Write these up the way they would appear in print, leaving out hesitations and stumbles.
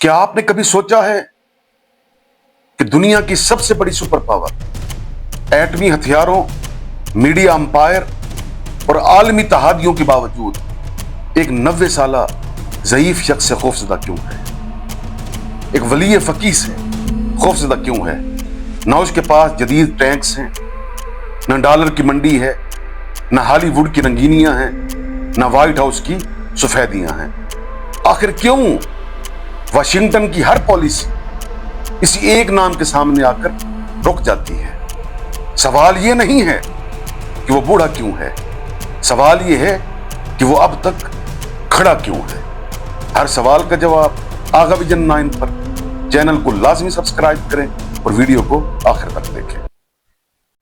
क्या आपने कभी सोचा है कि दुनिया की सबसे बड़ी सुपर पावर एटमी हथियारों, मीडिया अंपायर और आलमी तहादियों के बावजूद एक 90 साला ज़ईफ शख्स से खौफजदा क्यों है? एक वली फकीह से खौफजदा क्यों है? ना उसके पास जदीद टैंक्स हैं, न डॉलर की मंडी है, न हॉलीवुड की रंगीनियां हैं, न व्हाइट हाउस की सफेदियां हैं। आखिर क्यों वाशिंगटन की हर पॉलिसी इसी एक नाम के सामने आकर रुक जाती है? सवाल ये नहीं है कि वो बूढ़ा क्यों है, सवाल ये है कि वो अब तक खड़ा क्यों है। हर सवाल का जवाब आगा विजन 9 पर। चैनल को लाजमी सब्सक्राइब करें और वीडियो को आखिर तक देखें।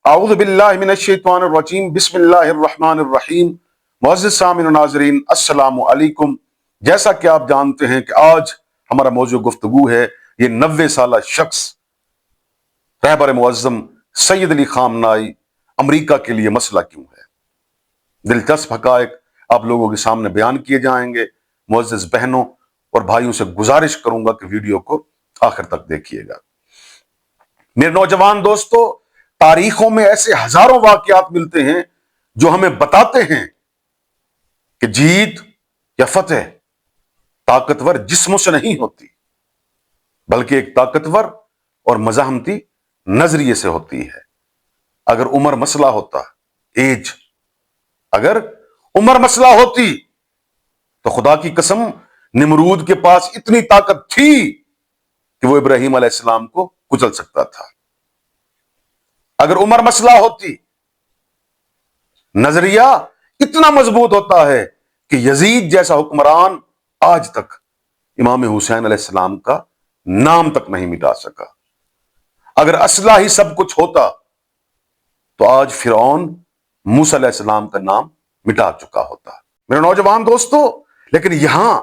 आऊज़ु बिल्लाहि मिनश शैतानिर रजीम, बिस्मिल्लाहिर रहमानिर रहीम। मुअज़्ज़िज़ सामिन व नाज़रीन, अस्सलामु अलैकुम। जैसा कि आप जानते हैं कि आज हमारा मौजू गुफ्तगू है ये 90 साला शख्स रहबर मुअज़्ज़म सैयद अली खामनाई अमेरिका के लिए मसला क्यों है। दिलचस्प हकायक आप लोगों के सामने बयान किए जाएंगे। मुअज़्ज़िज़ बहनों और भाइयों से गुजारिश करूंगा कि वीडियो को आखिर तक देखिएगा। मेरे नौजवान दोस्तों, तारीखों में ऐसे हजारों वाकयात मिलते हैं जो हमें बताते हैं कि जीत या फतेह ताकतवर जिस्मों से नहीं होती, बल्कि एक ताकतवर और मज़ाहमती नजरिए से होती है। अगर उम्र मसला होता, एज अगर उम्र मसला होती तो खुदा की कसम निमरूद के पास इतनी ताकत थी कि वो इब्राहिम अलैहिस्सलाम को कुचल सकता था। अगर उम्र मसला होती, नजरिया इतना मजबूत होता है कि यजीद जैसा हुक्मरान आज तक इमाम हुसैन अलैहिस्सलाम का नाम तक नहीं मिटा सका। अगर असला ही सब कुछ होता तो आज फिरौन मूसा अलैहिस्सलाम का नाम मिटा चुका होता। मेरे नौजवान दोस्तों, लेकिन यहां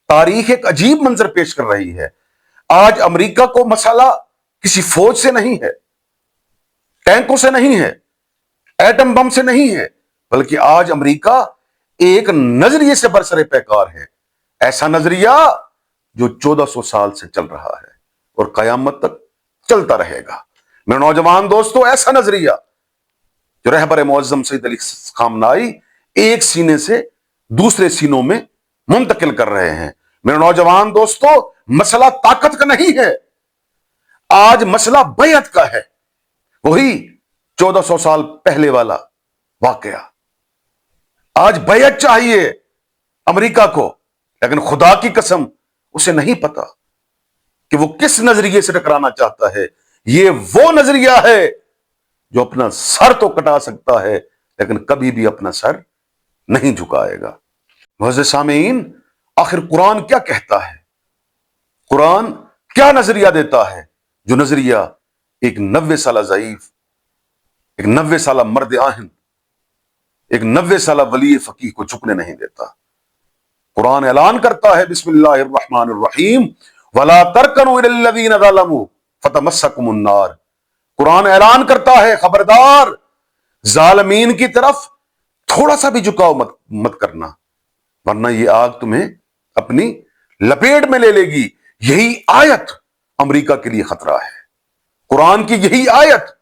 तारीख एक अजीब मंजर पेश कर रही है। आज अमेरिका को मसला किसी फौज से नहीं है, टैंकों से नहीं है, एटम बम से नहीं है, बल्कि आज अमेरिका एक नजरिए से बरसरे पैकार है। ऐसा नजरिया जो 1400 साल से चल रहा है और कयामत तक चलता रहेगा। मेरे नौजवान दोस्तों, ऐसा नजरिया जो रहबर मुअज़्ज़म सैयद अली खामनाई एक सीने से दूसरे सीनों में मुंतकिल कर रहे हैं। मेरे नौजवान दोस्तों, मसला ताकत का नहीं है, आज मसला बैअत का है। वही 1400 साल पहले वाला वाकया। आज बैअत चाहिए अमेरिका को, लेकिन खुदा की कसम उसे नहीं पता कि वो किस नजरिए से टकराना चाहता है। ये वो नजरिया है जो अपना सर तो कटा सकता है, लेकिन कभी भी अपना सर नहीं झुकाएगा। मुअज़्ज़िज़ सामीन, आखिर कुरान क्या कहता है? कुरान क्या नजरिया देता है जो नजरिया एक 90 साला ज़ईफ, एक 90 साला मर्द आहिन, एक 90 साला वली फकीह को झुकने नहीं देता। कुरान ऐलान करता है, बिस्मिल्लाहिर रहमानिर रहीम, वला तरकनु इलल लज़ीना ज़लमू फतमस्सकुमुन नार। कुरान ऐलान करता है, खबरदार जालिमीन की तरफ थोड़ा सा भी झुकाव मत करना, वरना ये आग तुम्हें अपनी लपेट में ले लेगी। यही आयत अमेरिका के लिए खतरा है। कुरान की यही आयत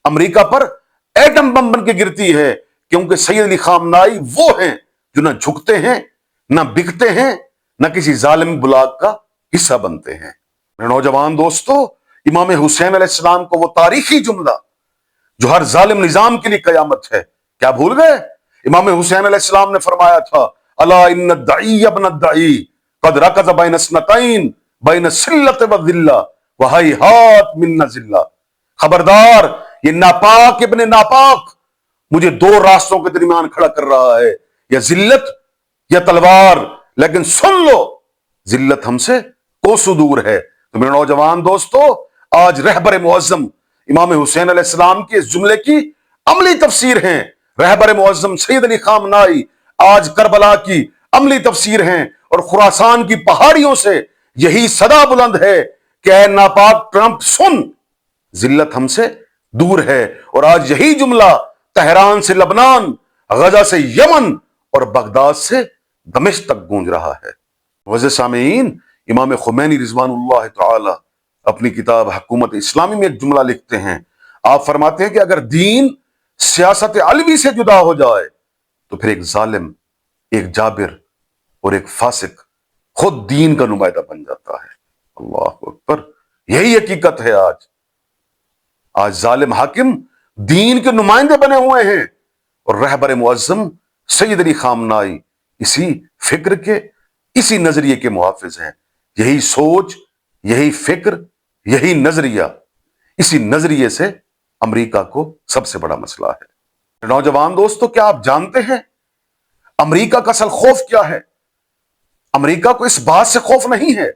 अमेरिका पर एटम बम बन के गिरती है, क्योंकि सैयद अली खामनाई वो हैं जो ना झुकते हैं, ना बिकते हैं, ना किसी जालिम बुलाग का हिस्सा बनते हैं। मेरे नौजवान दोस्तों, इमाम हुसैन अलैहिस्सलाम को वो तारीखी जुमला जो हर जालिम निजाम के लिए कयामत है, क्या भूल गए? इमाम हुसैन अलैहिस्सलाम ने फरमाया था, अला इन्न दई इब्न दई कद रकज़ बैन स्नतैन बैन सिल्लत व ज़िल्ला व हैहात मिन नज़िल्ला। खबरदार, ये नापाक इब्न नापाक मुझे दो रास्तों के दरमियान खड़ा कर रहा है, या जिल्लत या तलवार, लेकिन सुन लो, जिल्लत हमसे कोसों दूर है। तो मेरे नौजवान दोस्तों, आज रहबर मुअज़्ज़म इमाम हुसैन अलैहिस्सलाम के इस जुमले की अमली तफसीर हैं रहबर मुअज़्ज़म सैयद अली खामनाई, आज करबला की अमली तफसीर हैं, और खुरासान की पहाड़ियों से यही सदा बुलंद है कि ऐ नापाक ट्रंप सुन, जिल्लत हमसे दूर है। और आज यही जुमला तेहरान से लबनान, गजा से यमन और बगदाद से दमिश्क तक गूंज रहा है। वज़े सामीन, امام خمینی رضوان اللہ تعالی اپنی کتاب حکومت اسلامی میں ایک جملہ لکھتے ہیں. آپ فرماتے ہیں کہ اگر دین سیاست علوی سے جدا ہو جائے تو پھر ایک ظالم، ایک جابر اور ایک فاسق خود دین کا نمائندہ بن جاتا ہے. اللہ اکبر. یہی حقیقت ہے. آج ظالم حاکم دین کے نمائندے بنے ہوئے ہیں اور رہبر معظم سید علی خامنائی اسی فکر کے، اسی نظریے کے محافظ ہیں. یہی سوچ، یہی فکر، یہی نظریہ، اسی نظریے سے امریکہ کو سب سے بڑا مسئلہ ہے. نوجوان دوستو، کیا آپ جانتے ہیں امریکہ کا اصل خوف کیا ہے؟ امریکہ کو اس بات سے خوف نہیں ہے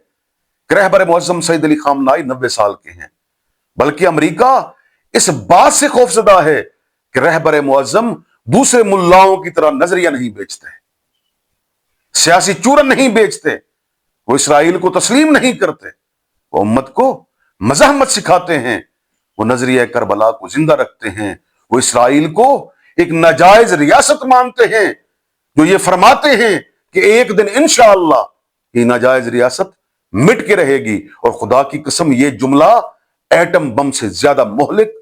کہ رہبر معظم سید علی خامنائی 90 سال کے ہیں، بلکہ امریکہ اس بات سے خوف زدہ ہے کہ رہبر معظم دوسرے ملاؤں کی طرح نظریہ نہیں بیچتے، سیاسی چورن نہیں بیچتے، وہ اسرائیل کو تسلیم نہیں کرتے، وہ امت کو مزاحمت سکھاتے ہیں، وہ نظریہ کربلا کو زندہ رکھتے ہیں، وہ اسرائیل کو ایک ناجائز ریاست مانتے ہیں، جو یہ فرماتے ہیں کہ ایک دن انشاءاللہ یہ ناجائز ریاست مٹ کے رہے گی. اور خدا کی قسم یہ جملہ ایٹم بم سے زیادہ مہلک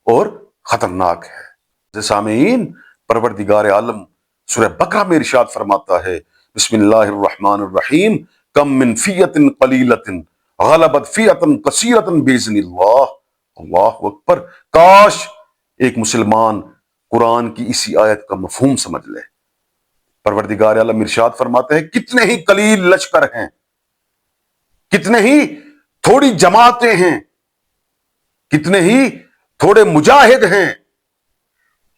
اور خطرناک ہے. سامعین، پروردگار عالم سورہ بقرہ میں ارشاد فرماتا ہے، بسم اللہ الرحمن الرحیم، کم من فیۃ قلیلۃ غلبت فیۃ کثیرۃ باذن اللہ. اللہ اکبر. کاش ایک مسلمان قرآن کی اسی آیت کا مفہوم سمجھ لے. پروردگار عالم ارشاد فرماتے ہیں، کتنے ہی قلیل لشکر ہیں، کتنے ہی تھوڑی جماعتیں ہیں، کتنے ہی تھوڑے مجاہد ہیں،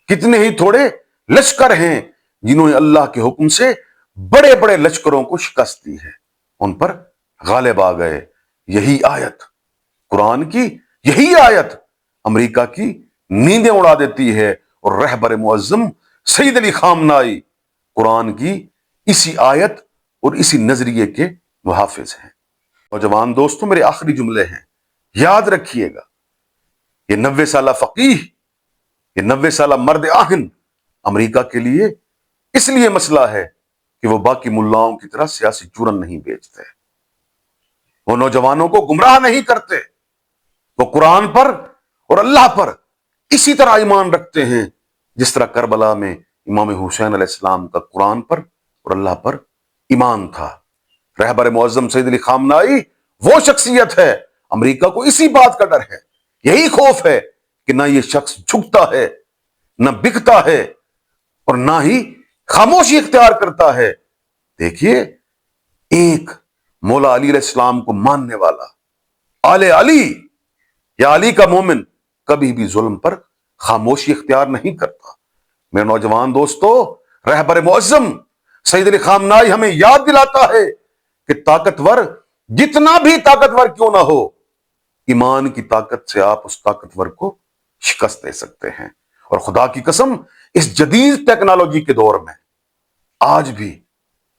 کتنے ہی تھوڑے لشکر ہیں جنہوں نے اللہ کے حکم سے بڑے بڑے لشکروں کو شکست دی ہے، ان پر غالب آ گئے. یہی آیت قرآن کی، یہی آیت امریکہ کی نیندیں اڑا دیتی ہے. اور رہبر معظم سید علی خامنائی قرآن کی اسی آیت اور اسی نظریے کے محافظ ہیں. نوجوان دوستوں، میرے آخری جملے ہیں، یاد رکھیے گا، یہ 90 سالہ فقیہ، یہ 90 سالہ مرد آہن امریکہ کے لیے اس لیے مسئلہ ہے کہ وہ باقی ملاؤں کی طرح سیاسی چورن نہیں بیچتے، وہ نوجوانوں کو گمراہ نہیں کرتے، وہ قرآن پر اور اللہ پر اسی طرح ایمان رکھتے ہیں جس طرح کربلا میں امام حسین علیہ السلام کا قرآن پر اور اللہ پر ایمان تھا. رہبر معظم سید علی خامنائی وہ شخصیت ہے، امریکہ کو اسی بات کا ڈر ہے، یہی خوف ہے کہ نہ یہ شخص جھکتا ہے، نہ بکتا ہے، اور نہ ہی خاموشی اختیار کرتا ہے. دیکھیے، ایک مولا علی علیہ السلام کو ماننے والا، آل علی یا علی کا مومن، کبھی بھی ظلم پر خاموشی اختیار نہیں کرتا. میرے نوجوان دوستو، رہبر معظم سید علی خامنائی ہمیں یاد دلاتا ہے کہ طاقتور جتنا بھی طاقتور کیوں نہ ہو، ایمان کی طاقت سے آپ اس طاقتور کو شکست دے سکتے ہیں. اور خدا کی قسم، اس جدید ٹیکنالوجی کے دور میں آج بھی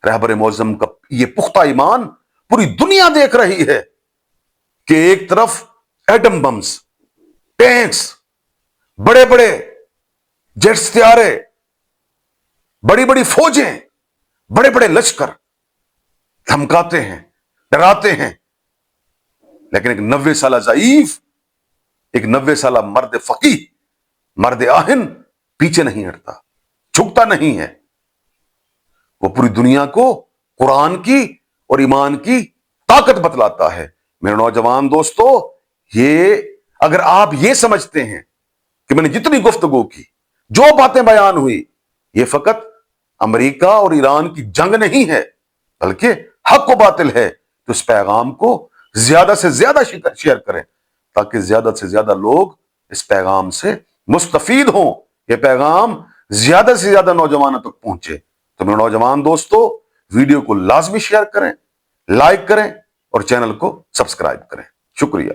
رہبر معظم کا یہ پختہ ایمان پوری دنیا دیکھ رہی ہے کہ ایک طرف ایٹم بمز، ٹینکس، بڑے بڑے جیٹس، طیارے، بڑی بڑی فوجیں، بڑے بڑے لشکر دھمکاتے ہیں، ڈراتے ہیں، لیکن ایک 90 سالہ ضعیف، ایک 90 سالہ مرد فقیہ، مرد آہن پیچھے نہیں ہٹتا، جھکتا نہیں ہے. وہ پوری دنیا کو قرآن کی اور ایمان کی طاقت بتلاتا ہے. میرے نوجوان دوستو، یہ اگر آپ یہ سمجھتے ہیں کہ میں نے جتنی گفتگو کی، جو باتیں بیان ہوئی، یہ فقط امریکہ اور ایران کی جنگ نہیں ہے، بلکہ حق و باطل ہے، تو اس پیغام کو زیادہ سے زیادہ شیئر کریں تاکہ زیادہ سے زیادہ لوگ اس پیغام سے مستفید ہوں، یہ پیغام زیادہ سے زیادہ نوجوانوں تک پہنچے. تو میرے نوجوان دوستو، ویڈیو کو لازمی شیئر کریں، لائک کریں اور چینل کو سبسکرائب کریں. شکریہ.